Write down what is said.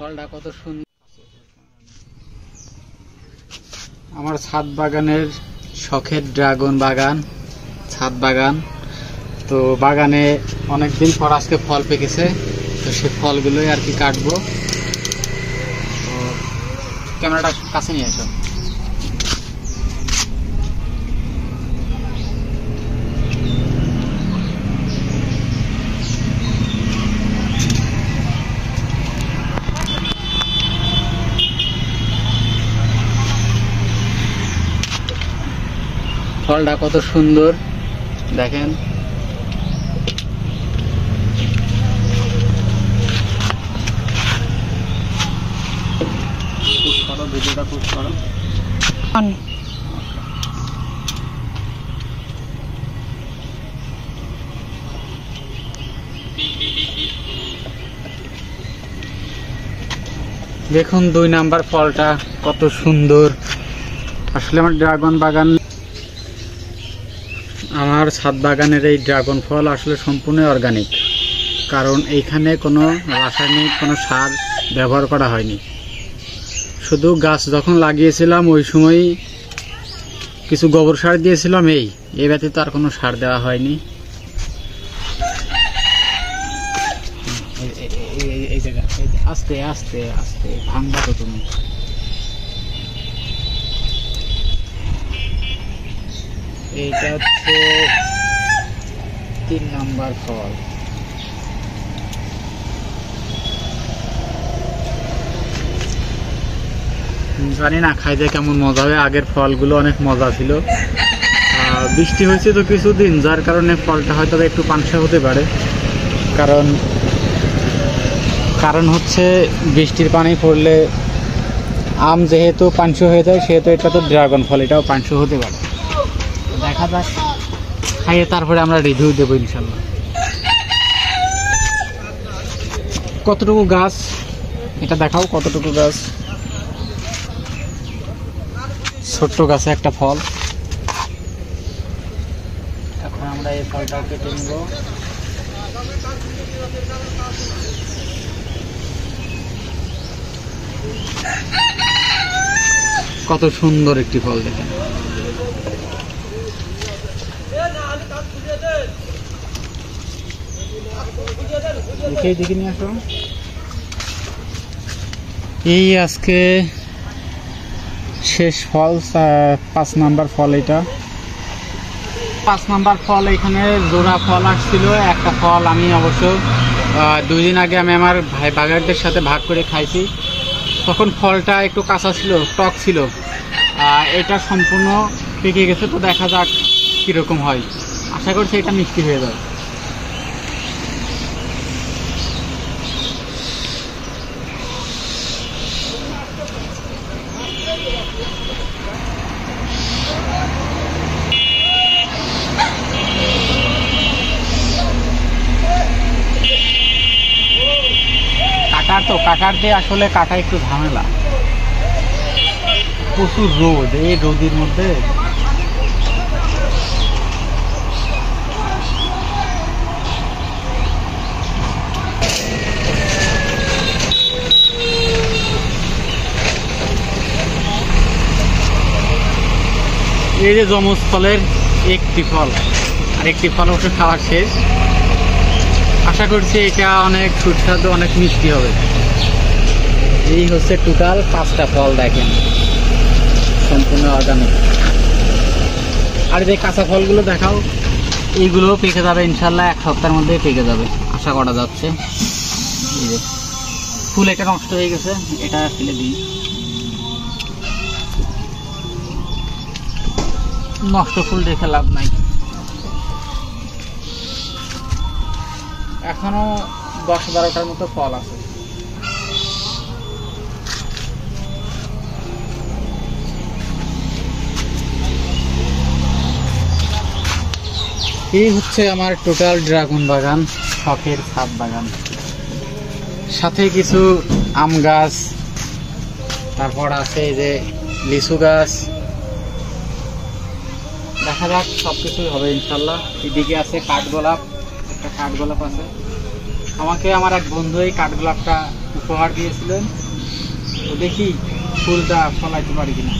ফলটা কত সুন্দর। আমার ছাদ বাগানের শখের ড্রাগন বাগান, ছাদ বাগান। তো বাগানে অনেকদিন পর আজকে ফল পেকেছে, তো সে ফলগুলোই আর কি কাটবো। তো ক্যামেরাটা কাছে নিয়ে আসো। ফলটা কত সুন্দর দেখেন। ভিডিওটা পুশ করো। দেখুন 2 নাম্বার ফলটা কত সুন্দর। আসলে আমার ড্রাগন বাগান, আমার ছাদ বাগানের এই ড্রাগন ফল আসলে সম্পূর্ণ অর্গানিক, কারণ এইখানে কোনো রাসায়নিক কোনো সার ব্যবহার করা হয়নি। শুধু গাছ যখন লাগিয়েছিলাম ওই সময় কিছু গোবর সার দিয়েছিলাম, এই ব্যতীত আর কোনো সার দেওয়া হয়নি। এই জায়গা আস্তে আস্তে আস্তে ভাঙবা তো তুমি। এইটা হচ্ছে 3 নাম্বার ফল। জানি না খাইতে কেমন মজা হবে। আগের ফলগুলো অনেক মজা ছিল। বৃষ্টি হয়েছে তো কিছুদিন, যার কারণে ফলটা হয়তো একটু পানসা হতে পারে। কারণ হচ্ছে বৃষ্টির পানি পড়লে আম যেহেতু পানসা হয়ে যায়, সেহেতু এটা তো ড্রাগন ফল, এটাও পানসা হতে পারে। দেখা যাক, খাইয়ে তারপরে আমরা রিভিউ দেবো ইনশাল্লাহ। কতটুকু গাছ এটা দেখাও, কতটুকু গাছ। ছোট্ট গাছে একটা ফল। এখন আমরা এই ফলটা কেটে নেব। কত সুন্দর একটি ফল দেখেন। দেখে নিয়ে আসো। এই আজকে শেষ ফল, 5 নাম্বার ফল। এটা 5 নাম্বার ফল। এখানে জোড়া ফল আসছিল, একটা ফল আমি অবশ্য 2 দিন আগে আমি আমার ভাই বাগানদের সাথে ভাগ করে খাইছি। তখন ফলটা একটু কাঁচা ছিল, টক ছিল। এটা সম্পূর্ণ পেকে গেছে, তো দেখা যাক কীরকম হয়। আশা করছি এটা মিষ্টি হয়ে যাবে। কাটার দিয়ে আসলে কাটা একটু ঝামেলা, প্রচুর রোদ। এই রোদের মধ্যে এই যে যমজ ফলের একটি ফল, আর একটি ফল অবশ্য খাওয়ার শেষ। আশা করছি এটা অনেক সুস্বাদু, অনেক মিষ্টি হবে। এই হচ্ছে টোটাল 5টা ফল দেখেন, সম্পূর্ণ অর্গানিক। আর যে কাঁচা ফলগুলো দেখাও, এইগুলো পেকে যাবে ইনশাল্লাহ, 1 সপ্তাহের মধ্যে পেকে যাবে আশা করা যাচ্ছে। এই যে ফুল এটা নষ্ট হয়ে গেছে, এটা ফেলে দিই। নষ্ট ফুল দেখে লাভ নাই। এখনো 10-12টার মতো ফল আছে। এই হচ্ছে আমার টোটাল ড্রাগন বাগান, শখের ছাদ বাগান। সাথে কিছু আম গাছ, তারপর আছে এই যে লিচু গাছ। দেখা যাক সবকিছুই হবে ইনশাল্লাহ। এদিকে আছে কাঠগোলাপ, একটা কাঠগোলাপ আছে। আমাকে আমার এক বন্ধু এই কাঠগোলাপটা উপহার দিয়েছিলেন। তো দেখি ফুলটা ফলাইতে পারি কিনা।